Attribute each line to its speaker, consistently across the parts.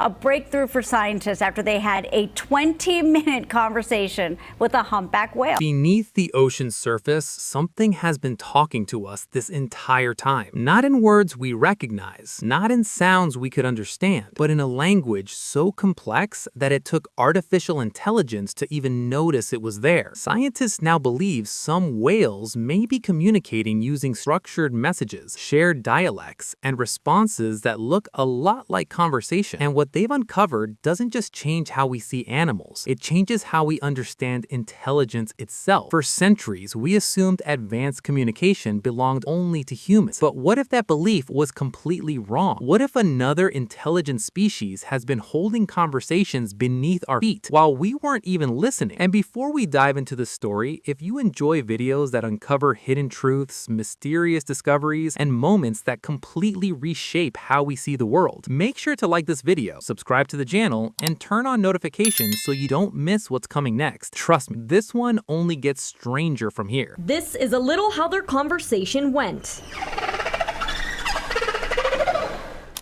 Speaker 1: A breakthrough for scientists after they had a 20-minute conversation with a humpback whale.
Speaker 2: Beneath the ocean's surface, something has been talking to us this entire time. Not in words we recognize, not in sounds we could understand, but in a language so complex that it took artificial intelligence to even notice it was there. Scientists now believe some whales may be communicating using structured messages, shared dialects, and responses that look a lot like conversation. And what they've uncovered doesn't just change how we see animals, it changes how we understand intelligence itself. For centuries, we assumed advanced communication belonged only to humans. But what if that belief was completely wrong? What if another intelligent species has been holding conversations beneath our feet while we weren't even listening? And before we dive into the story, if you enjoy videos that uncover hidden truths, mysterious discoveries, and moments that completely reshape how we see the world, make sure to like this video, subscribe to the channel, and turn on notifications so you don't miss what's coming next. Trust me, this one only gets stranger from here.
Speaker 3: This is a little how their conversation went.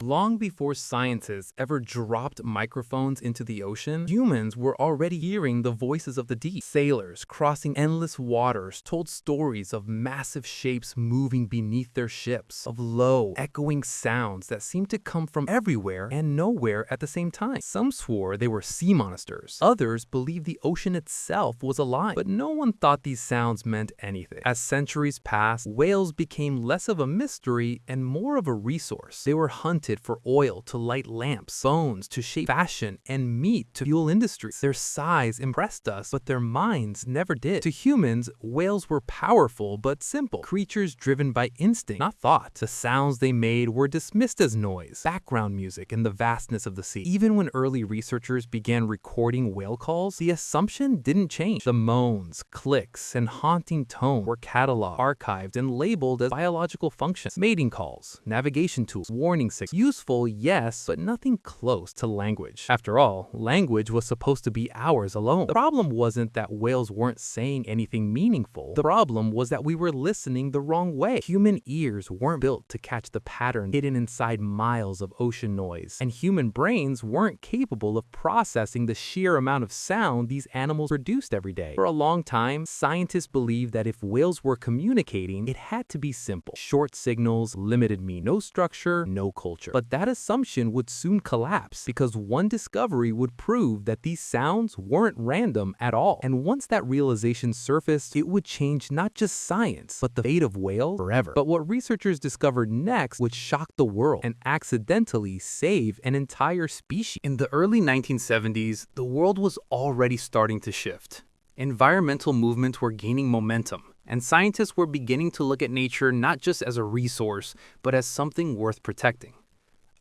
Speaker 2: Long before scientists ever dropped microphones into the ocean, humans were already hearing the voices of the deep. Sailors crossing endless waters told stories of massive shapes moving beneath their ships, of low, echoing sounds that seemed to come from everywhere and nowhere at the same time. Some swore they were sea monsters. Others believed the ocean itself was alive, but no one thought these sounds meant anything. As centuries passed, whales became less of a mystery and more of a resource. They were hunted for oil to light lamps, bones to shape fashion, and meat to fuel industries. Their size impressed us, but their minds never did. To humans, whales were powerful but simple, creatures driven by instinct, not thought. The sounds they made were dismissed as noise, background music in the vastness of the sea. Even when early researchers began recording whale calls, the assumption didn't change. The moans, clicks, and haunting tone were cataloged, archived, and labeled as biological functions. Mating calls, navigation tools, warning signals. Useful, yes, but nothing close to language. After all, language was supposed to be ours alone. The problem wasn't that whales weren't saying anything meaningful. The problem was that we were listening the wrong way. Human ears weren't built to catch the pattern hidden inside miles of ocean noise, and human brains weren't capable of processing the sheer amount of sound these animals produced every day. For a long time, scientists believed that if whales were communicating, it had to be simple. Short signals, limited meaning, no structure, no culture. But that assumption would soon collapse because one discovery would prove that these sounds weren't random at all. And once that realization surfaced, it would change not just science, but the fate of whales forever. But what researchers discovered next would shock the world and accidentally save an entire species. In the early 1970s, the world was already starting to shift. Environmental movements were gaining momentum, and scientists were beginning to look at nature not just as a resource, but as something worth protecting.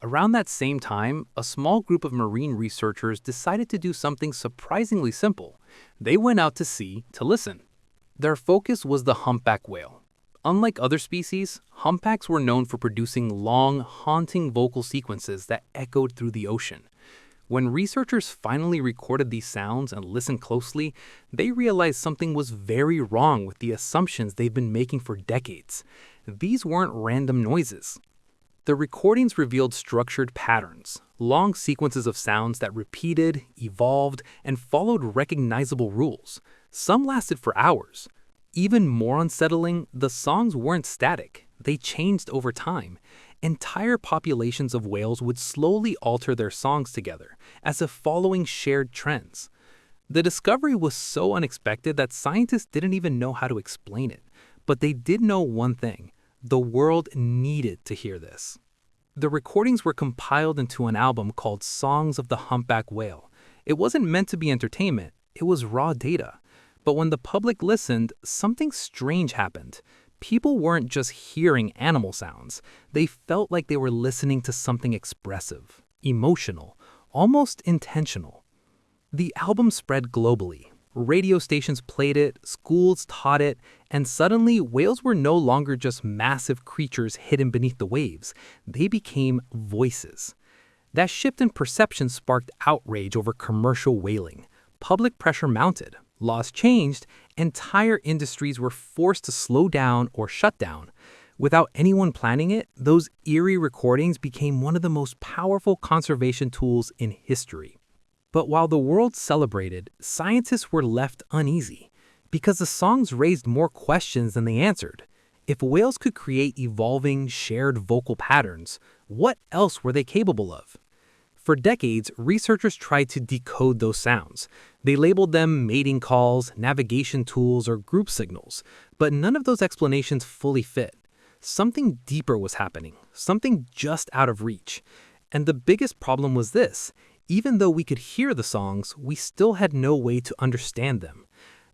Speaker 2: Around that same time, a small group of marine researchers decided to do something surprisingly simple. They went out to sea to listen. Their focus was the humpback whale. Unlike other species, humpbacks were known for producing long, haunting vocal sequences that echoed through the ocean. When researchers finally recorded these sounds and listened closely, they realized something was very wrong with the assumptions they've been making for decades. These weren't random noises. The recordings revealed structured patterns, long sequences of sounds that repeated, evolved, and followed recognizable rules. Some lasted for hours. Even more unsettling, the songs weren't static. They changed over time. Entire populations of whales would slowly alter their songs together, as if following shared trends. The discovery was so unexpected that scientists didn't even know how to explain it. But they did know one thing. The world needed to hear this. The recordings were compiled into an album called Songs of the Humpback Whale. It wasn't meant to be entertainment, it was raw data. But when the public listened, something strange happened. People weren't just hearing animal sounds, they felt like they were listening to something expressive, emotional, almost intentional. The album spread globally. Radio stations played it, schools taught it, and suddenly whales were no longer just massive creatures hidden beneath the waves. They became voices. That shift in perception sparked outrage over commercial whaling. Public pressure mounted, laws changed, entire industries were forced to slow down or shut down. Without anyone planning it, those eerie recordings became one of the most powerful conservation tools in history. But while the world celebrated, scientists were left uneasy, because the songs raised more questions than they answered. If whales could create evolving, shared vocal patterns, what else were they capable of? For decades, researchers tried to decode those sounds. They labeled them mating calls, navigation tools, or group signals, but none of those explanations fully fit. Something deeper was happening, something just out of reach. And the biggest problem was this: even though we could hear the songs, we still had no way to understand them.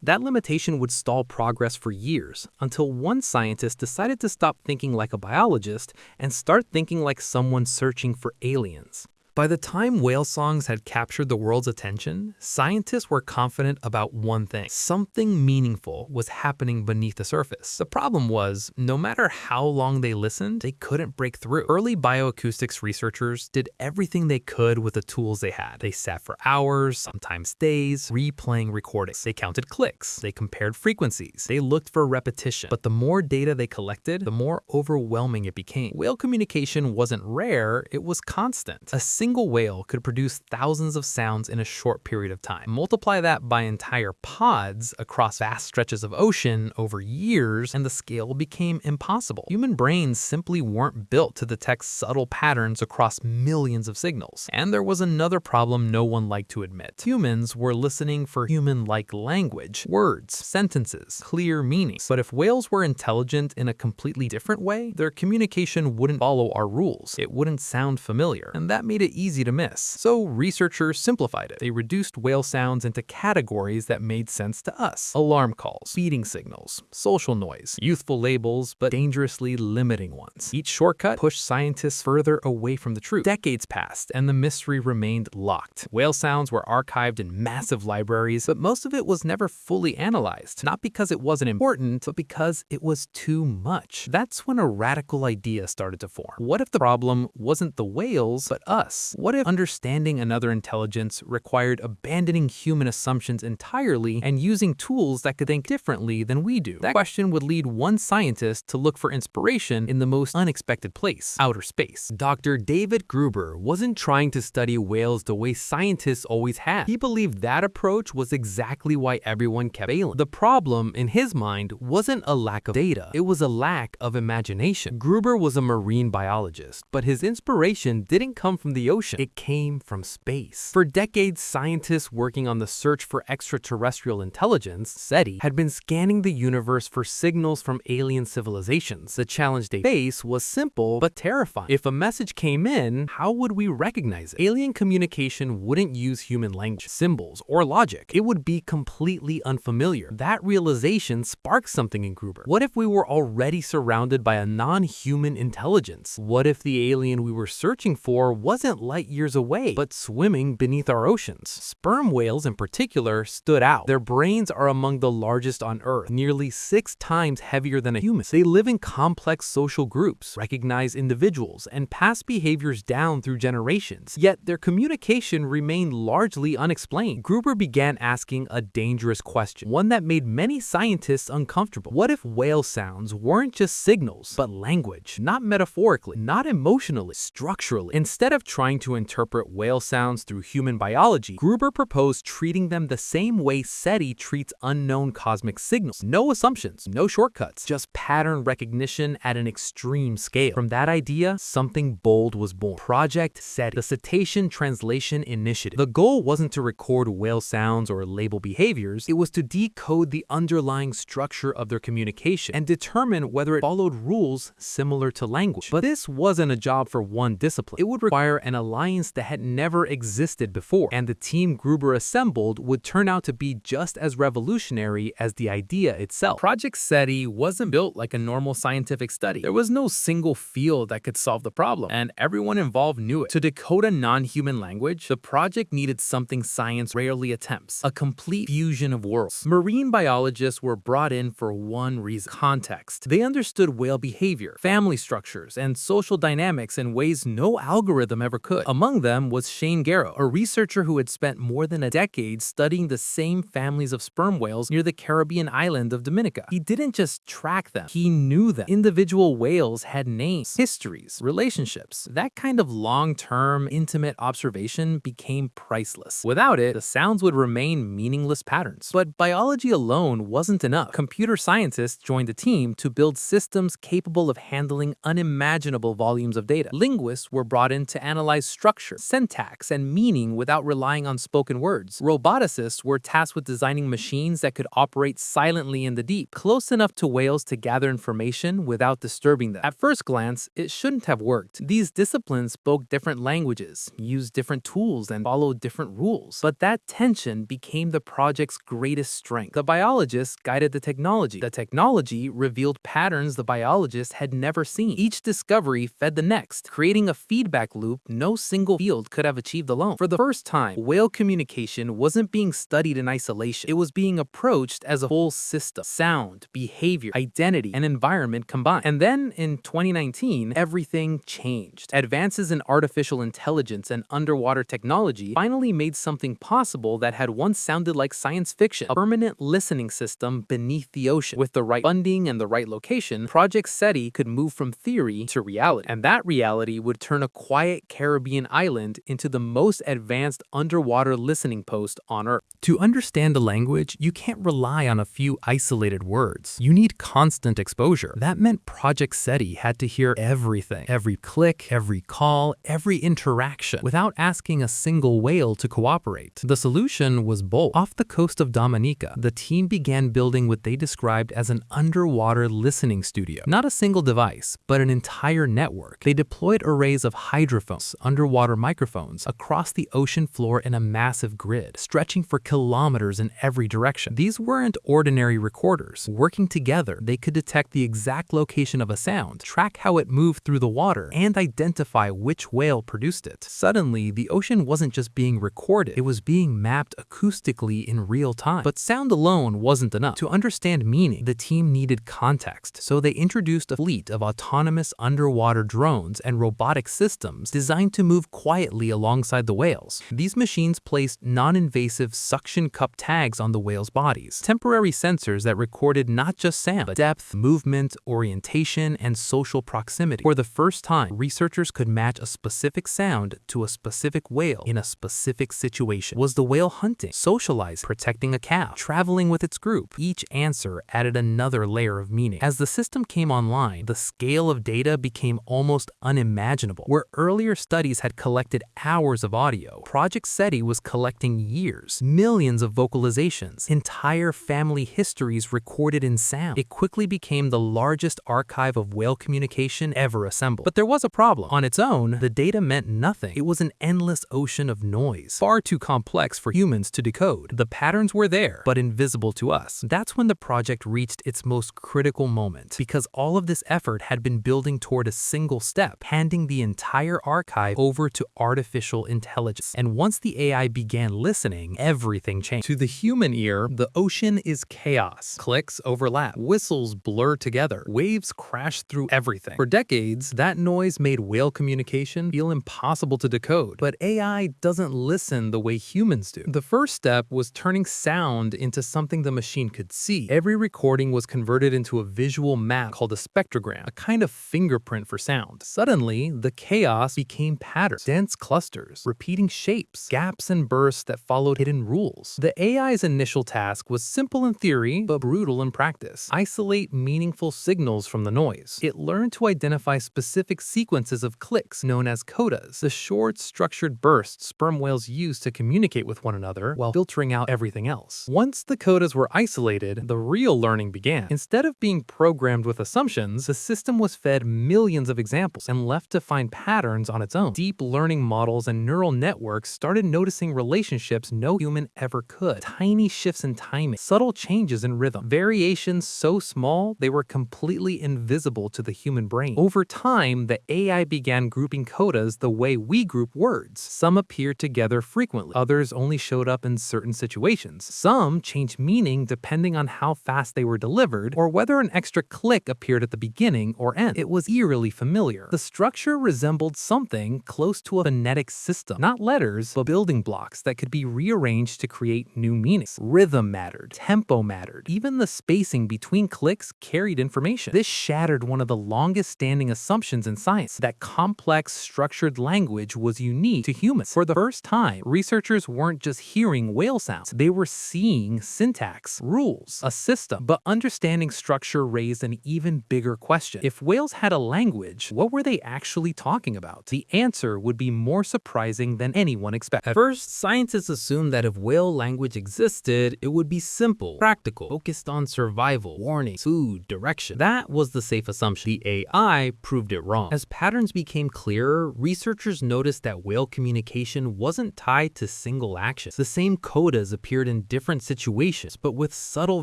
Speaker 2: That limitation would stall progress for years, until one scientist decided to stop thinking like a biologist and start thinking like someone searching for aliens. By the time whale songs had captured the world's attention, scientists were confident about one thing: something meaningful was happening beneath the surface. The problem was, no matter how long they listened, they couldn't break through. Early bioacoustics researchers did everything they could with the tools they had. They sat for hours, sometimes days, replaying recordings. They counted clicks. They compared frequencies. They looked for repetition. But the more data they collected, the more overwhelming it became. Whale communication wasn't rare, it was constant. A single whale could produce thousands of sounds in a short period of time. Multiply that by entire pods across vast stretches of ocean over years, and the scale became impossible. Human brains simply weren't built to detect subtle patterns across millions of signals. And there was another problem no one liked to admit. Humans were listening for human-like language, words, sentences, clear meanings. But if whales were intelligent in a completely different way, their communication wouldn't follow our rules. It wouldn't sound familiar, and that made it easy to miss. So researchers simplified it. They reduced whale sounds into categories that made sense to us: alarm calls, feeding signals, social noise, youthful labels, but dangerously limiting ones. Each shortcut pushed scientists further away from the truth. Decades passed, and the mystery remained locked. Whale sounds were archived in massive libraries, but most of it was never fully analyzed, not because it wasn't important, but because it was too much. That's when a radical idea started to form. What if the problem wasn't the whales, but us? What if understanding another intelligence required abandoning human assumptions entirely and using tools that could think differently than we do? That question would lead one scientist to look for inspiration in the most unexpected place: outer space. Dr. David Gruber wasn't trying to study whales the way scientists always had. He believed that approach was exactly why everyone kept failing. The problem, in his mind, wasn't a lack of data, it was a lack of imagination. Gruber was a marine biologist, but his inspiration didn't come from the ocean, it came from space. For decades, scientists working on the search for extraterrestrial intelligence, SETI, had been scanning the universe for signals from alien civilizations. The challenge they faced was simple but terrifying. If a message came in, how would we recognize it? Alien communication wouldn't use human language, symbols, or logic. It would be completely unfamiliar. That realization sparked something in Gruber. What if we were already surrounded by a non-human intelligence? What if the alien we were searching for wasn't light years away, but swimming beneath our oceans? Sperm whales in particular stood out. Their brains are among the largest on Earth, nearly 6 times heavier than a human. They live in complex social groups, recognize individuals, and pass behaviors down through generations. Yet their communication remained largely unexplained. Gruber began asking a dangerous question, one that made many scientists uncomfortable. What if whale sounds weren't just signals, but language? Not metaphorically, not emotionally, structurally. Instead of trying to interpret whale sounds through human biology, Gruber proposed treating them the same way SETI treats unknown cosmic signals. No assumptions, no shortcuts, just pattern recognition at an extreme scale. From that idea, something bold was born: Project CETI, the Cetacean Translation Initiative. The goal wasn't to record whale sounds or label behaviors, it was to decode the underlying structure of their communication and determine whether it followed rules similar to language. But this wasn't a job for one discipline. It would require an alliance that had never existed before, and the team Gruber assembled would turn out to be just as revolutionary as the idea itself. Project CETI wasn't built like a normal scientific study. There was no single field that could solve the problem, and everyone involved knew it. To decode a non-human language, the project needed something science rarely attempts: a complete fusion of worlds. Marine biologists were brought in for one reason: context. They understood whale behavior, family structures, and social dynamics in ways no algorithm ever could. Among them was Shane Garrow, a researcher who had spent more than a decade studying the same families of sperm whales near the Caribbean island of Dominica. He didn't just track them, he knew them. Individual whales had names, histories, relationships. That kind of long-term, intimate observation became priceless. Without it, the sounds would remain meaningless patterns. But biology alone wasn't enough. Computer scientists joined the team to build systems capable of handling unimaginable volumes of data. Linguists were brought in to analyze structure, syntax, and meaning without relying on spoken words. Roboticists were tasked with designing machines that could operate silently in the deep, close enough to whales to gather information without disturbing them. At first glance, it shouldn't have worked. These disciplines spoke different languages, used different tools, and followed different rules. But that tension became the project's greatest strength. The biologists guided the technology. The technology revealed patterns the biologists had never seen. Each discovery fed the next, creating a feedback loop no single field could have achieved alone. For the first time, whale communication wasn't being studied in isolation. It was being approached as a full system. Sound, behavior, identity, and environment combined. And then, in 2019, everything changed. Advances in artificial intelligence and underwater technology finally made something possible that had once sounded like science fiction: a permanent listening system beneath the ocean. With the right funding and the right location, Project CETI could move from theory to reality. And that reality would turn a quiet Caribbean island into the most advanced underwater listening post on Earth. To understand a language, you can't rely on a few isolated words. You need constant exposure. That meant Project CETI had to hear everything, every click, every call, every interaction, without asking a single whale to cooperate. The solution was bold. Off the coast of Dominica, the team began building what they described as an underwater listening studio. Not a single device, but an entire network. They deployed arrays of hydrophones, underwater microphones, across the ocean floor in a massive grid, stretching for kilometers in every direction. These weren't ordinary recorders. Working together, they could detect the exact location of a sound, track how it moved through the water, and identify which whale produced it. Suddenly, the ocean wasn't just being recorded, it was being mapped acoustically in real time. But sound alone wasn't enough. To understand meaning, the team needed context, so they introduced a fleet of autonomous underwater drones and robotic systems designed to move quietly alongside the whales. These machines placed non-invasive suction cup tags on the whales' bodies, temporary sensors that recorded not just sound, but depth, movement, orientation, and social proximity. For the first time, researchers could match a specific sound to a specific whale in a specific situation. Was the whale hunting, socializing, protecting a calf, traveling with its group? Each answer added another layer of meaning. As the system came online, the scale of data became almost unimaginable. Where earlier studies had collected hours of audio, Project CETI was collecting years, millions of vocalizations, entire family histories recorded in sound. It quickly became the largest archive of whale communication ever assembled. But there was a problem. On its own, the data meant nothing. It was an endless ocean of noise, far too complex for humans to decode. The patterns were there, but invisible to us. That's when the project reached its most critical moment, because all of this effort had been building toward a single step: handing the entire archive over to artificial intelligence. And once the AI began listening, everything changed. To the human ear, the ocean is chaos. Clicks overlap, whistles blur together, waves crash through everything. For decades, that noise made whale communication feel impossible to decode. But AI doesn't listen the way humans do. The first step was turning sound into something the machine could see. Every recording was converted into a visual map called a spectrogram, a kind of fingerprint for sound. Suddenly, the chaos became patterns, dense clusters, repeating shapes, gaps and bursts that followed hidden rules. The AI's initial task was simple in theory, but brutal in practice: isolate meaningful signals from the noise. It learned to identify specific sequences of clicks known as codas, the short, structured bursts sperm whales use to communicate with one another while filtering out everything else. Once the codas were isolated, the real learning began. Instead of being programmed with assumptions, the system was fed millions of examples and left to find patterns on its own. Deep learning models and neural networks started noticing relationships no human ever could. Tiny shifts in timing, subtle changes in rhythm, variations so small they were completely invisible to the human brain. Over time, the AI began grouping codas the way we group words. Some appeared together frequently, others only showed up in certain situations. Some changed meaning depending on how fast they were delivered or whether an extra click appeared at the beginning or end. It was eerily familiar. The structure resembled something something close to a phonetic system. Not letters, but building blocks that could be rearranged to create new meanings. Rhythm mattered, tempo mattered, even the spacing between clicks carried information. This shattered one of the longest-standing assumptions in science, that complex, structured language was unique to humans. For the first time, researchers weren't just hearing whale sounds, they were seeing syntax, rules, a system. But understanding structure raised an even bigger question. If whales had a language, what were they actually talking about? The answer would be more surprising than anyone expected. At first, scientists assumed that if whale language existed, it would be simple, practical, focused on survival, warning, food, direction. That was the safe assumption. The AI proved it wrong. As patterns became clearer, researchers noticed that whale communication wasn't tied to single actions. The same codas appeared in different situations, but with subtle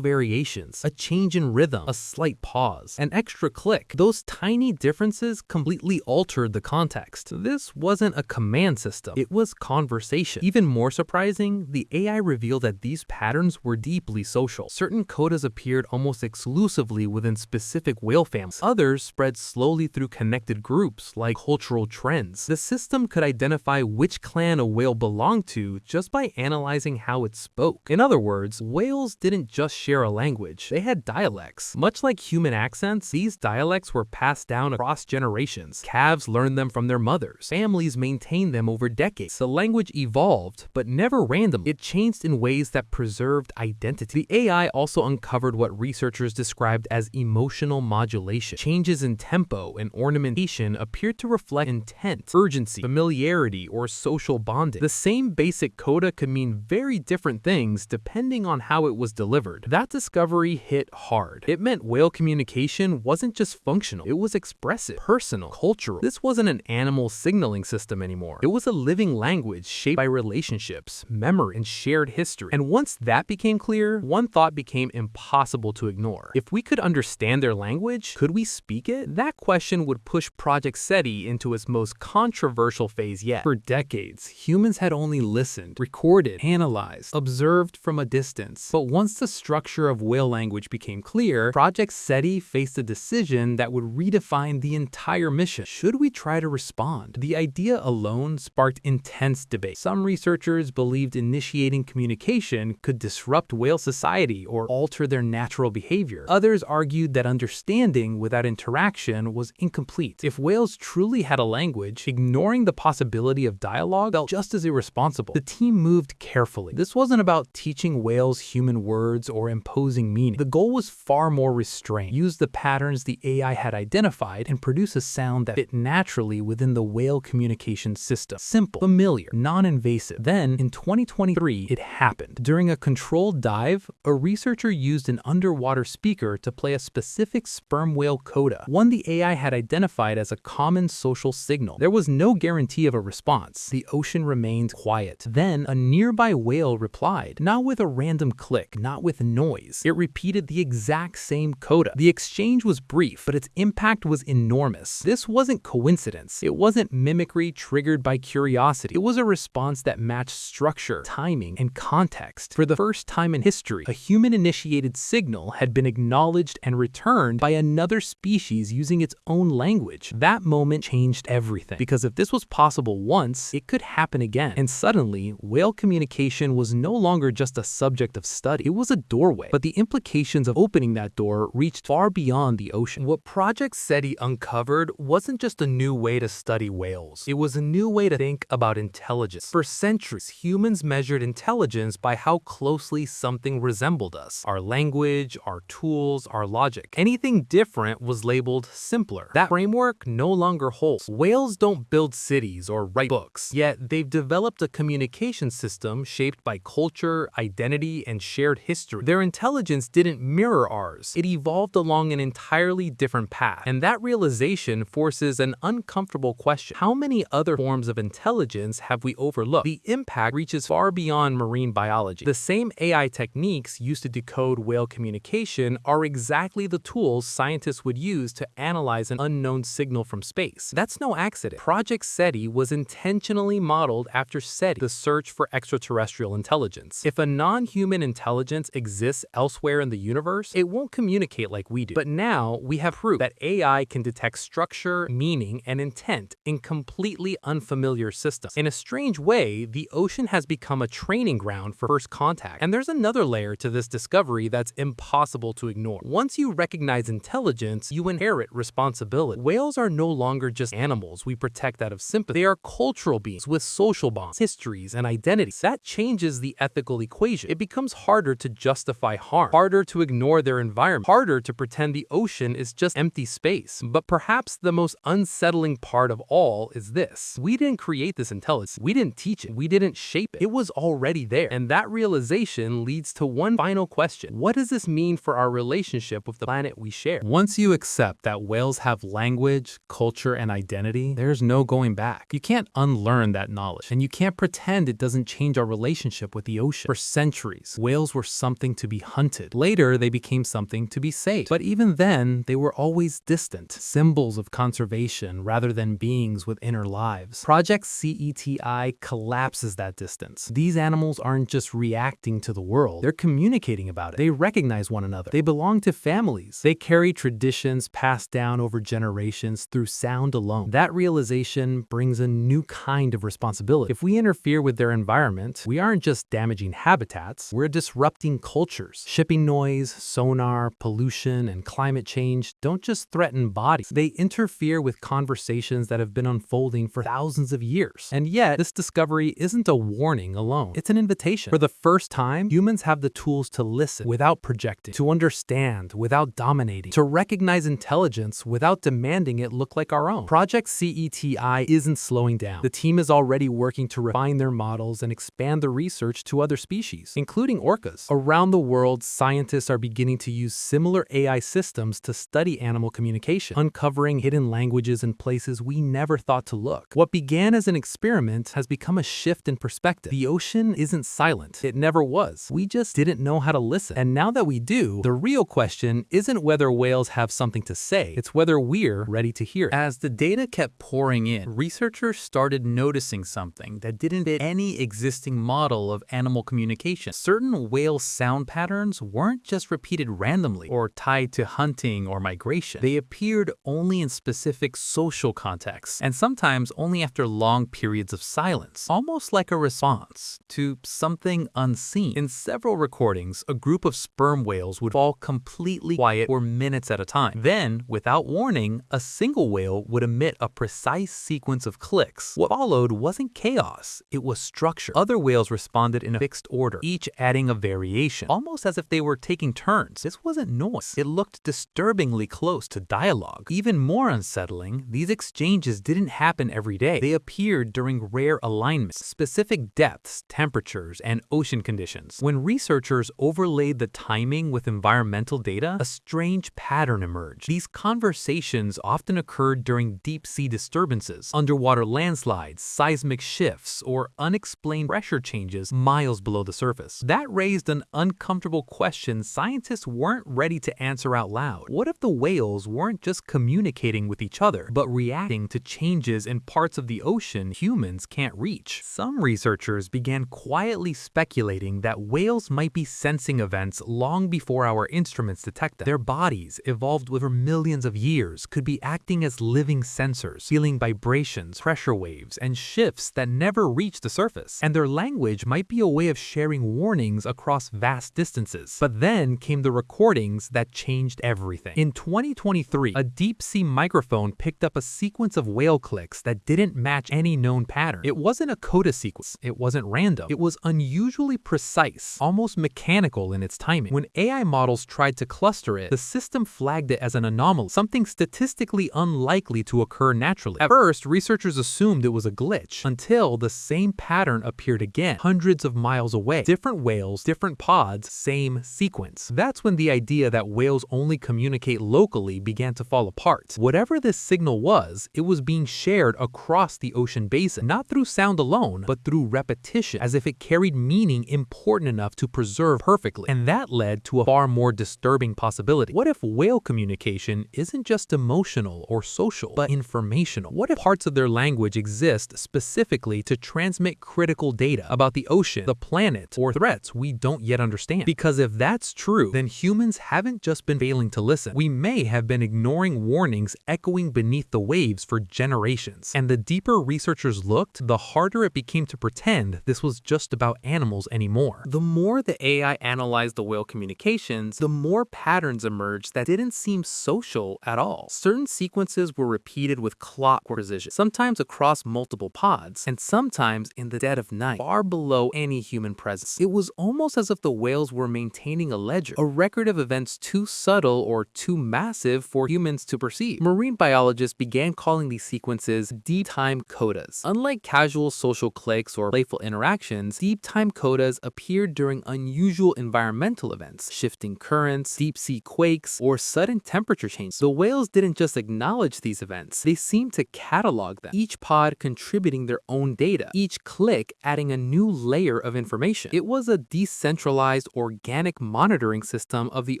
Speaker 2: variations. A change in rhythm, a slight pause, an extra click. Those tiny differences completely altered the context. This wasn't a command system, it was conversation. Even more surprising, the AI revealed that these patterns were deeply social. Certain codas appeared almost exclusively within specific whale families. Others spread slowly through connected groups, like cultural trends. The system could identify which clan a whale belonged to just by analyzing how it spoke. In other words, whales didn't just share a language, they had dialects. Much like human accents, these dialects were passed down across generations. Calves learned them from their mothers. Families maintained them over decades. The language evolved, but never randomly. It changed in ways that preserved identity. The AI also uncovered what researchers described as emotional modulation. Changes in tempo and ornamentation appeared to reflect intent, urgency, familiarity, or social bonding. The same basic coda could mean very different things depending on how it was delivered. That discovery hit hard. It meant whale communication wasn't just functional, it was expressive, personal, cultural. This wasn't an animal signaling system anymore. It was a living language shaped by relationships, memory, and shared history. And once that became clear, one thought became impossible to ignore. If we could understand their language, could we speak it? That question would push Project CETI into its most controversial phase yet. For decades, humans had only listened, recorded, analyzed, observed from a distance. But once the structure of whale language became clear, Project CETI faced a decision that would redefine the entire mission. Should we try to respond? The idea alone sparked intense debate. Some researchers believed initiating communication could disrupt whale society or alter their natural behavior. Others argued that understanding without interaction was incomplete. If whales truly had a language, ignoring the possibility of dialogue felt just as irresponsible. The team moved carefully. This wasn't about teaching whales human words or imposing meaning. The goal was far more restrained. Use the patterns the AI had identified and produce a sound that fit naturally within the whale communication system. Simple, familiar, non-invasive. Then, in 2023, it happened. During a controlled dive, a researcher used an underwater speaker to play a specific sperm whale coda, one the AI had identified as a common social signal. There was no guarantee of a response. The ocean remained quiet. Then, a nearby whale replied, not with a random click, not with noise. It repeated the exact same coda. The exchange was brief, but its impact was enormous. This wasn't coincidence. It wasn't mimicry triggered by curiosity. It was a response that matched structure, timing, and context. For the first time in history, a human-initiated signal had been acknowledged and returned by another species using its own language. That moment changed everything, because if this was possible once, it could happen again. And suddenly, whale communication was no longer just a subject of study. It was a doorway. But the implications of opening that door reached far beyond the ocean. What Project CETI uncovered wasn't just a new way to study whales. It was a new way to think about intelligence. For centuries, humans measured intelligence by how closely something resembled us. Our language, our tools, our logic. Anything different was labeled simpler. That framework no longer holds. Whales don't build cities or write books, yet they've developed a communication system shaped by culture, identity, and shared history. Their intelligence didn't mirror ours. It evolved along an entirely different path. And that realization forces an uncomfortable question. How many other forms of intelligence have we overlooked? The impact reaches far beyond marine biology. The same AI techniques used to decode whale communication are exactly the tools scientists would use to analyze an unknown signal from space. That's no accident. Project CETI was intentionally modeled after SETI, the search for extraterrestrial intelligence. If a non-human intelligence exists elsewhere in the universe, it won't communicate like we do. But now we have proof that AI can detect structure, meaning, and intent in completely unfamiliar systems. In a strange way, the ocean has become a training ground for first contact. And there's another layer to this discovery that's impossible to ignore. Once you recognize intelligence, you inherit responsibility. Whales are no longer just animals we protect out of sympathy. They are cultural beings with social bonds, histories, and identities. That changes the ethical equation. It becomes harder to justify harm, harder to ignore their environment, harder to pretend the ocean is just empty space. But perhaps the most unsettling part of all is this. We didn't create this intelligence. We didn't teach it. We didn't shape it. It was already there. And that realization leads to one final question. What does this mean for our relationship with the planet we share? Once you accept that whales have language, culture, and identity, there's no going back. You can't unlearn that knowledge, and you can't pretend it doesn't change our relationship with the ocean. For centuries, whales were something to be hunted. Later, they became something to be saved. But even then, they were always distant, symbols of conservation rather than beings with inner lives. Project CETI collapses that distance. These animals aren't just reacting to the world, they're communicating about it. They recognize one another. They belong to families. They carry traditions passed down over generations through sound alone. That realization brings a new kind of responsibility. If we interfere with their environment, we aren't just damaging habitats, we're disrupting cultures. Shipping noise, sonar, pollution, and climate change don't just threaten bodies. They interfere with conversations that have been unfolding for thousands of years. And yet, this discovery isn't a warning alone. It's an invitation. For the first time, humans have the tools to listen without projecting, to understand without dominating, to recognize intelligence without demanding it look like our own. Project CETI isn't slowing down. The team is already working to refine their models and expand the research to other species, including orcas. Around the world, scientists are beginning to use similar AI systems to study animal communication, uncovering hidden languages in places we never thought to look. What began as an experiment has become a shift in perspective. The ocean isn't silent. It never was. We just didn't know how to listen. And now that we do, the real question isn't whether whales have something to say, it's whether we're ready to hear it. As the data kept pouring in, researchers started noticing something that didn't fit any existing model of animal communication. Certain whale sound patterns weren't just repeated randomly or tied to hunting or migration. They appeared only in specific social contexts, and sometimes only after long periods of silence, almost like a response to something unseen. In several recordings, a group of sperm whales would fall completely quiet for minutes at a time. Then, without warning, a single whale would emit a precise sequence of clicks. What followed wasn't chaos, it was structure. Other whales responded in a fixed order, each adding a variation, almost as if they were taking turns. This wasn't noise. It looked disturbingly close to dialogue. Even more unsettling, these exchanges didn't happen every day. They appeared during rare alignments, specific depths, temperatures, and ocean conditions. When researchers overlaid the timing with environmental data, a strange pattern emerged. These conversations often occurred during deep-sea disturbances, underwater landslides, seismic shifts, or unexplained pressure changes miles below the surface. That raised an uncomfortable question scientists weren't ready to answer out loud. What if the whales weren't just communicating with each other, but reacting to changes in parts of the ocean humans can't reach? Some researchers began quietly speculating that whales might be sensing events long before our instruments detect them. Their bodies, evolved over millions of years, could be acting as living sensors, feeling vibrations, pressure waves, and shifts that never reach the surface. And their language might be a way of sharing warnings across vast distances. But then came the recordings that changed everything. In 2023, a deep-sea microphone picked up a sequence of whale clicks that didn't match any known pattern. It wasn't a coda sequence. It wasn't random. It was unusually precise, almost mechanical in its timing. When AI models tried to cluster it, the system flagged it as an anomaly, something statistically unlikely to occur naturally. At first, researchers assumed it was a glitch, until the same pattern appeared again, hundreds of miles away. Different whales, different pods, same sequence. That's when the idea that whales only communicate locally began to fall apart. Whatever this signal was, it was being shared across the ocean basin, not through sound alone, but through repetition, as if it carried meaning important enough to preserve perfectly. And that led to a far more disturbing possibility. What if whale communication isn't just emotional or social, but informational? What if parts of their language exist specifically to transmit critical data about the ocean, the planet, or threats we don't yet understand? Because if that's true, then humans haven't just been failing to listen. We may have been ignoring warnings echoing beneath the waves for generations. generations. And the deeper researchers looked, the harder it became to pretend this was just about animals anymore. The more the AI analyzed the whale communications, the more patterns emerged that didn't seem social at all. Certain sequences were repeated with clockwork precision, sometimes across multiple pods, and sometimes in the dead of night, far below any human presence. It was almost as if the whales were maintaining a ledger, a record of events too subtle or too massive for humans to perceive. Marine biologists began calling these sequences deep time codas. Unlike casual social cliques or playful interactions, deep time codas appeared during unusual environmental events, shifting currents, deep sea quakes, or sudden temperature changes. The whales didn't just acknowledge these events, they seemed to catalog them, each pod contributing their own data, each click adding a new layer of information. It was a decentralized, organic monitoring system of the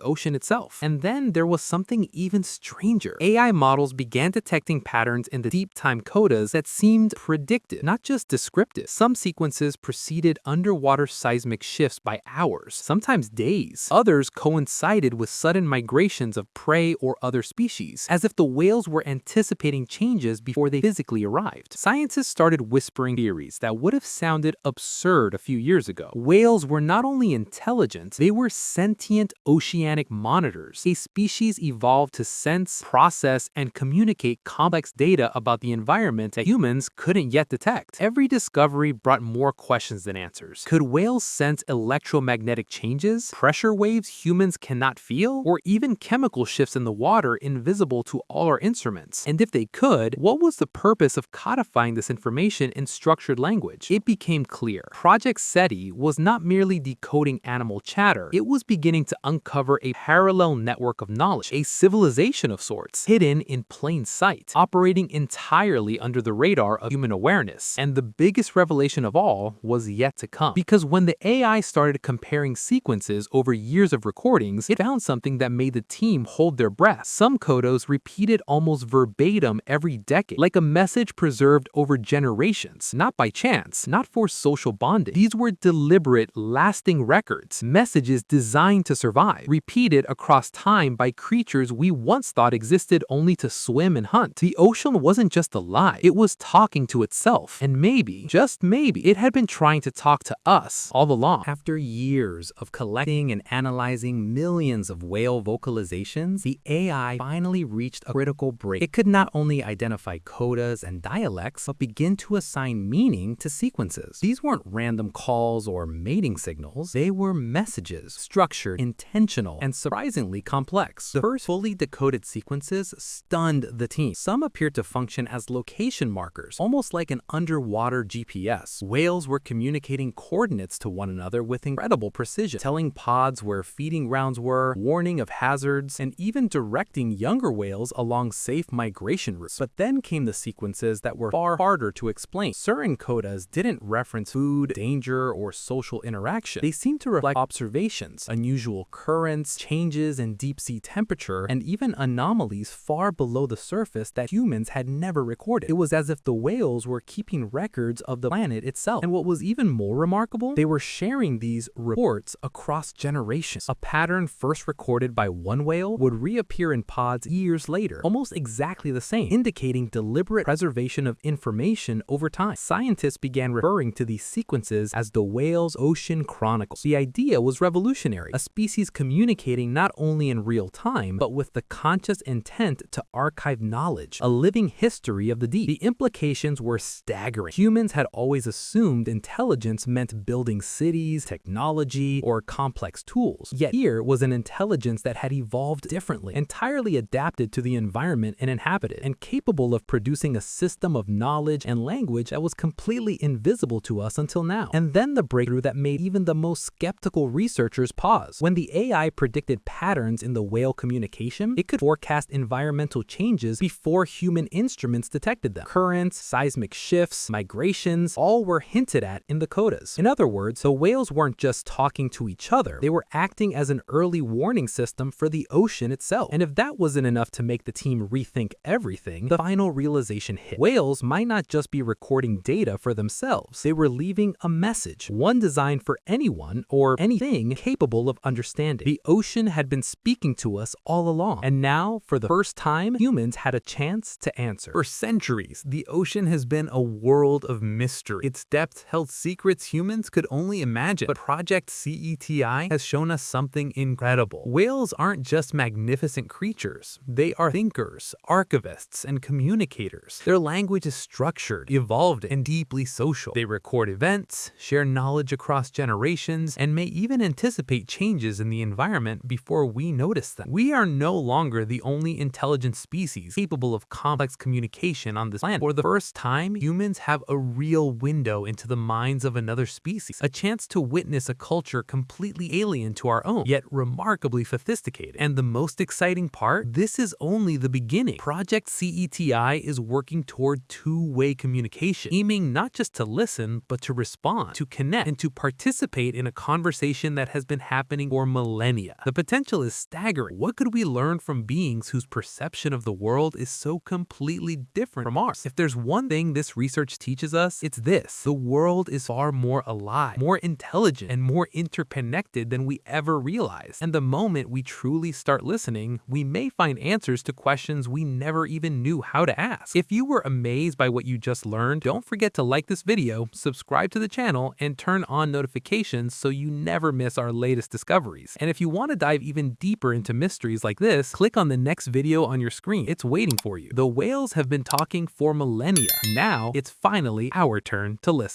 Speaker 2: ocean itself. And then there was something even stranger. AI models began detecting patterns in the deep time codas that seemed predictive, not just descriptive. Some sequences preceded underwater seismic shifts by hours, sometimes days. Others coincided with sudden migrations of prey or other species, as if the whales were anticipating changes before they physically arrived. Scientists started whispering theories that would have sounded absurd a few years ago. Whales were not only intelligent, they were sentient oceanic monitors. A species evolved to sense, process, and communicate complex data about the environment that humans couldn't yet detect. Every discovery brought more questions than answers. Could whales sense electromagnetic changes, pressure waves humans cannot feel, or even chemical shifts in the water invisible to all our instruments? And if they could, what was the purpose of codifying this information in structured language? It became clear. Project CETI was not merely decoding animal chatter, it was beginning to uncover a parallel network of knowledge, a civilization of sorts, hidden in plain sight, operating entirely under the radar of human awareness. And the biggest revelation of all was yet to come. Because when the AI started comparing sequences over years of recordings, it found something that made the team hold their breath. Some codos repeated almost verbatim every decade, like a message preserved over generations, not by chance, not for social bonding. These were deliberate, lasting records, messages designed to survive, repeated across time by creatures we once thought existed only to swim and hunt. The ocean wasn't just alive, it was talking to itself. And maybe, just maybe, it had been trying to talk to us all along. After years of collecting and analyzing millions of whale vocalizations, the AI finally reached a critical break. It could not only identify codas and dialects, but begin to assign meaning to sequences. These weren't random calls or mating signals, they were messages, structured, intentional, and surprisingly complex. The first fully decoded sequences stunned the team. Some appeared to function as location markers, almost like an underwater GPS. Whales were communicating coordinates to one another with incredible precision, telling pods where feeding grounds were, warning of hazards, and even directing younger whales along safe migration routes. But then came the sequences that were far harder to explain. Certain codas didn't reference food, danger, or social interaction. They seemed to reflect observations, unusual currents, changes in deep sea temperature, and even anomalies far below the surface that humans had never recorded. It was as if the whales were keeping records of the planet itself. And what was even more remarkable, they were sharing these reports across generations. A pattern first recorded by one whale would reappear in pods years later, almost exactly the same, indicating deliberate preservation of information over time. Scientists began referring to these sequences as the whale's ocean chronicles. The idea was revolutionary, a species communicating not only in real time, but with the conscious intent to archive knowledge, a living history of the deep. The implications were staggering. Humans had always assumed intelligence meant building cities, technology, or complex tools. Yet here was an intelligence that had evolved differently, entirely adapted to the environment it inhabited, and capable of producing a system of knowledge and language that was completely invisible to us until now. And then the breakthrough that made even the most skeptical researchers pause. When the AI predicted patterns in the whale communication, it could forecast environmental changes before human instruments detected them. Currents, seismic shifts, migrations, all were hinted at in the codas. In other words, the whales weren't just talking to each other, they were acting as an early warning system for the ocean itself. And if that wasn't enough to make the team rethink everything, the final realization hit. Whales might not just be recording data for themselves, they were leaving a message, one designed for anyone or anything capable of understanding. The ocean had been speaking to us all along, and now, for the first time, humans had a chance to answer. answer. For centuries, the ocean has been a world of mystery. Its depths held secrets humans could only imagine. But Project CETI has shown us something incredible. Whales aren't just magnificent creatures. They are thinkers, archivists, and communicators. Their language is structured, evolved, and deeply social. They record events, share knowledge across generations, and may even anticipate changes in the environment before we notice them. We are no longer the only intelligent species capable of complex communication on this planet. For the first time, humans have a real window into the minds of another species, a chance to witness a culture completely alien to our own, yet remarkably sophisticated. And the most exciting part? This is only the beginning. Project CETI is working toward two-way communication, aiming not just to listen, but to respond, to connect, and to participate in a conversation that has been happening for millennia. The potential is staggering. What could we learn from beings whose perception of the world is so completely different from ours? If there's one thing this research teaches us, it's this: the world is far more alive, more intelligent, and more interconnected than we ever realized. And the moment we truly start listening, we may find answers to questions we never even knew how to ask. If you were amazed by what you just learned, don't forget to like this video, subscribe to the channel, and turn on notifications so you never miss our latest discoveries. And if you want to dive even deeper into mysteries like this, click on the next video on your screen. It's waiting for you. The whales have been talking for millennia. Now, it's finally our turn to listen.